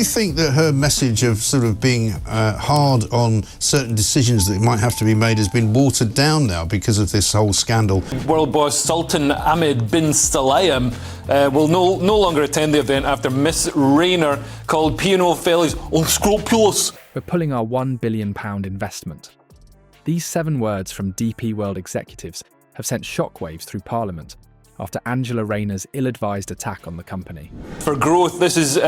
you think that her message of sort of being hard on certain decisions that might have to be made has been watered down now because of this whole scandal? World boss Sultan Ahmed bin Sulayem will no longer attend the event after Miss Rayner called P&O fellas unscrupulous. We're pulling our £1 billion investment. These 7 words from DP World executives have sent shockwaves through Parliament after Angela Rayner's ill-advised attack on the company. For growth, this is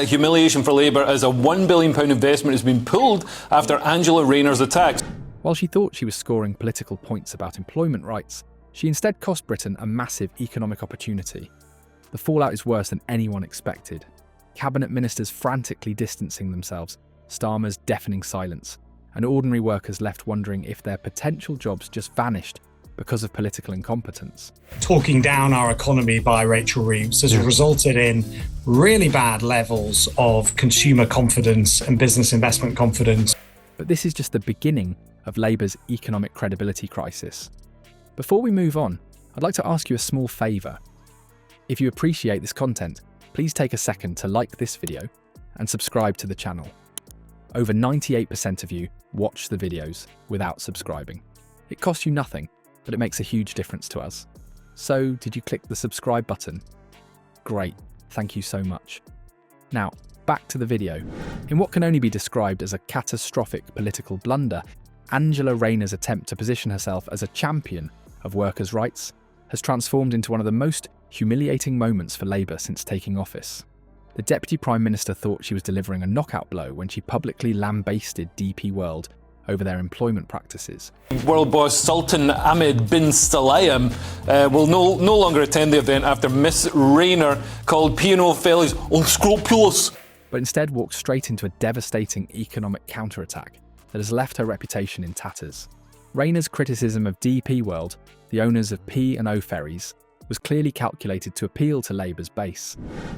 humiliation for Labour as a £1 billion investment has been pulled after Angela Rayner's attack. While she thought she was scoring political points about employment rights, she instead cost Britain a massive economic opportunity. The fallout is worse than anyone expected. Cabinet ministers frantically distancing themselves, Starmer's deafening silence, and ordinary workers left wondering if their potential jobs just vanished because of political incompetence. Talking down our economy by Rachel Reeves has resulted in really bad levels of consumer confidence and business investment confidence. But this is just the beginning of Labour's economic credibility crisis. Before we move on, I'd like to ask you a small favour. If you appreciate this content, please take a second to like this video and subscribe to the channel. Over 98% of you watch the videos without subscribing. It costs you nothing, but it makes a huge difference to us. So, did you click the subscribe button? Great, thank you so much. Now, back to the video. In what can only be described as a catastrophic political blunder, Angela Rayner's attempt to position herself as a champion of workers' rights has transformed into one of the most humiliating moments for Labour since taking office. The Deputy Prime Minister thought she was delivering a knockout blow when she publicly lambasted DP World over their employment practices. World boss Sultan Ahmed bin Sulayem will no longer attend the event after Miss Rayner called P&O fellas unscrupulous. But instead walked straight into a devastating economic counterattack that has left her reputation in tatters. Rayner's criticism of DP World, the owners of P&O ferries, was clearly calculated to appeal to Labour's base.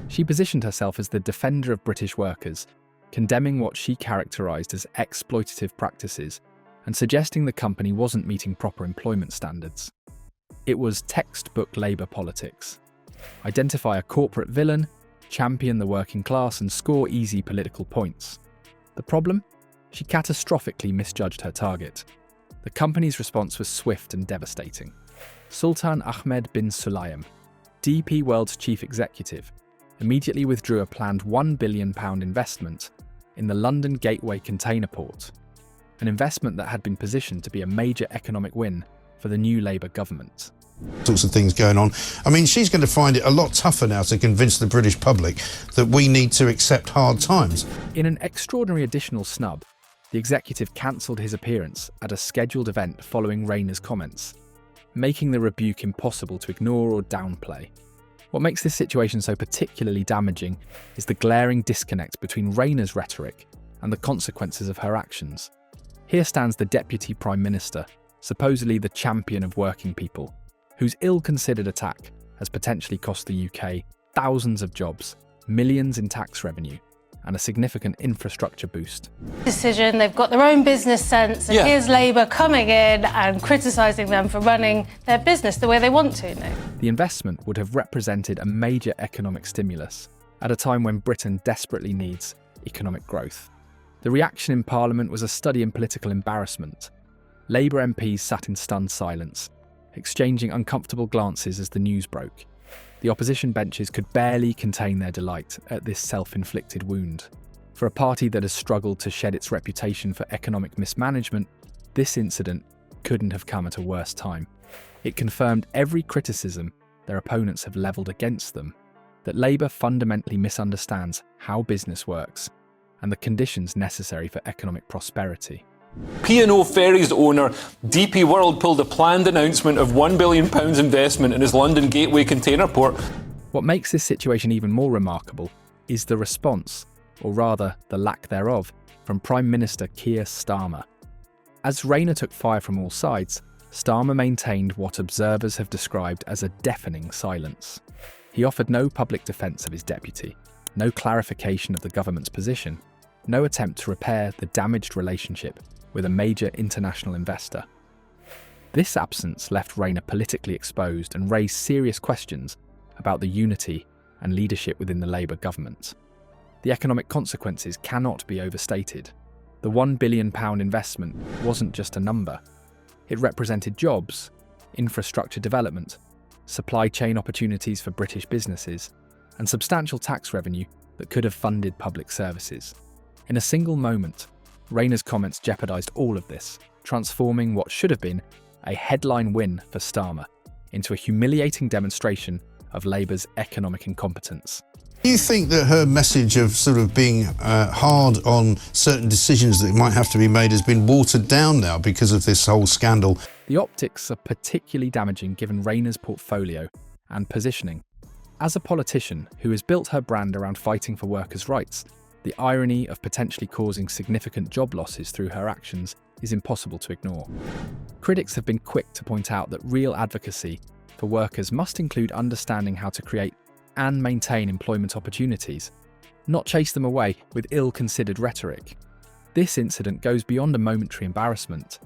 She positioned herself as the defender of British workers, condemning what she characterised as exploitative practices and suggesting the company wasn't meeting proper employment standards. It was textbook Labour politics. Identify a corporate villain, champion the working class and score easy political points. The problem? She catastrophically misjudged her target. The company's response was swift and devastating. Sultan Ahmed bin Sulayem, DP World's chief executive, immediately withdrew a planned £1 billion investment in the London Gateway container port, an investment that had been positioned to be a major economic win for the new Labour government. Sorts of things going on. I mean, she's going to find it a lot tougher now to convince the British public that we need to accept hard times. In an extraordinary additional snub, the executive cancelled his appearance at a scheduled event following Rayner's comments, making the rebuke impossible to ignore or downplay. What makes this situation so particularly damaging is the glaring disconnect between Rayner's rhetoric and the consequences of her actions. Here stands the Deputy Prime Minister, supposedly the champion of working people, whose ill-considered attack has potentially cost the UK thousands of jobs, millions in tax revenue, and a significant infrastructure boost. Decision, they've got their own business sense, and here's Labour coming in and criticising them for running their business the way they want to now. The investment would have represented a major economic stimulus at a time when Britain desperately needs economic growth. The reaction in Parliament was a study in political embarrassment. Labour MPs sat in stunned silence, exchanging uncomfortable glances as the news broke. The opposition benches could barely contain their delight at this self-inflicted wound. For a party that has struggled to shed its reputation for economic mismanagement, this incident couldn't have come at a worse time. It confirmed every criticism their opponents have levelled against them, that Labour fundamentally misunderstands how business works and the conditions necessary for economic prosperity. P&O Ferries owner DP World pulled a planned announcement of £1 billion investment in his London Gateway container port. What makes this situation even more remarkable is the response, or rather the lack thereof, from Prime Minister Keir Starmer. As Rayner took fire from all sides, Starmer maintained what observers have described as a deafening silence. He offered no public defence of his deputy, no clarification of the government's position, no attempt to repair the damaged relationship with a major international investor. This absence left Rayner politically exposed and raised serious questions about the unity and leadership within the Labour government. The economic consequences cannot be overstated. The £1 billion investment wasn't just a number. It represented jobs, infrastructure development, supply chain opportunities for British businesses, and substantial tax revenue that could have funded public services. In a single moment, Rayner's comments jeopardised all of this, transforming what should have been a headline win for Starmer into a humiliating demonstration of Labour's economic incompetence. Do you think that her message of sort of being hard on certain decisions that might have to be made has been watered down now because of this whole scandal? The optics are particularly damaging given Rayner's portfolio and positioning. As a politician who has built her brand around fighting for workers' rights, the irony of potentially causing significant job losses through her actions is impossible to ignore. Critics have been quick to point out that real advocacy for workers must include understanding how to create and maintain employment opportunities, not chase them away with ill-considered rhetoric. This incident goes beyond a momentary embarrassment.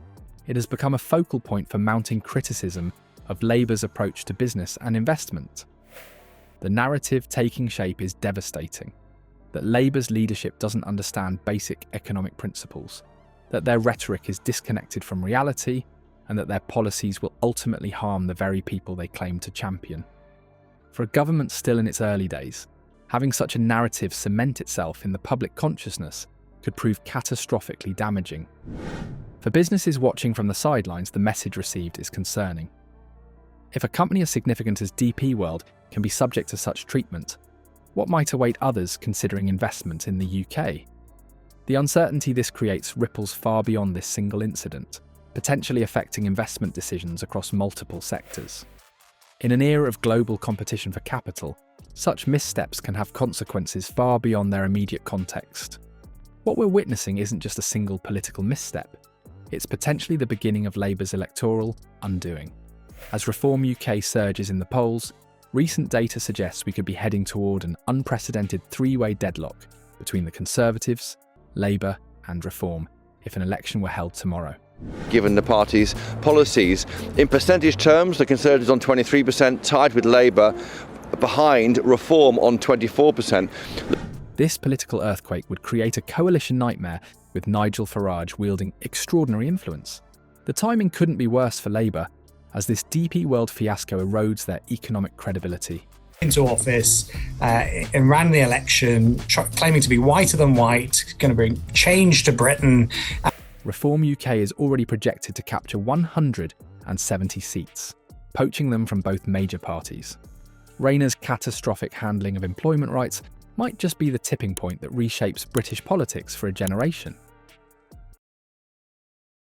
It has become a focal point for mounting criticism of Labour's approach to business and investment. The narrative taking shape is devastating. That Labour's leadership doesn't understand basic economic principles, that their rhetoric is disconnected from reality, and that their policies will ultimately harm the very people they claim to champion. For a government still in its early days, having such a narrative cement itself in the public consciousness could prove catastrophically damaging. For businesses watching from the sidelines, the message received is concerning. If a company as significant as DP World can be subject to such treatment, what might await others considering investment in the UK? The uncertainty this creates ripples far beyond this single incident, potentially affecting investment decisions across multiple sectors. In an era of global competition for capital, such missteps can have consequences far beyond their immediate context. What we're witnessing isn't just a single political misstep, it's potentially the beginning of Labour's electoral undoing. As Reform UK surges in the polls, recent data suggests we could be heading toward an unprecedented three-way deadlock between the Conservatives, Labour and Reform if an election were held tomorrow. Given the party's policies. In percentage terms, the Conservatives on 23%, tied with Labour, behind Reform on 24%. This political earthquake would create a coalition nightmare with Nigel Farage wielding extraordinary influence. The timing couldn't be worse for Labour, as this DP World fiasco erodes their economic credibility. Into office and ran the election, claiming to be whiter than white, going to bring change to Britain. Reform UK is already projected to capture 170 seats, poaching them from both major parties. Rayner's catastrophic handling of employment rights might just be the tipping point that reshapes British politics for a generation.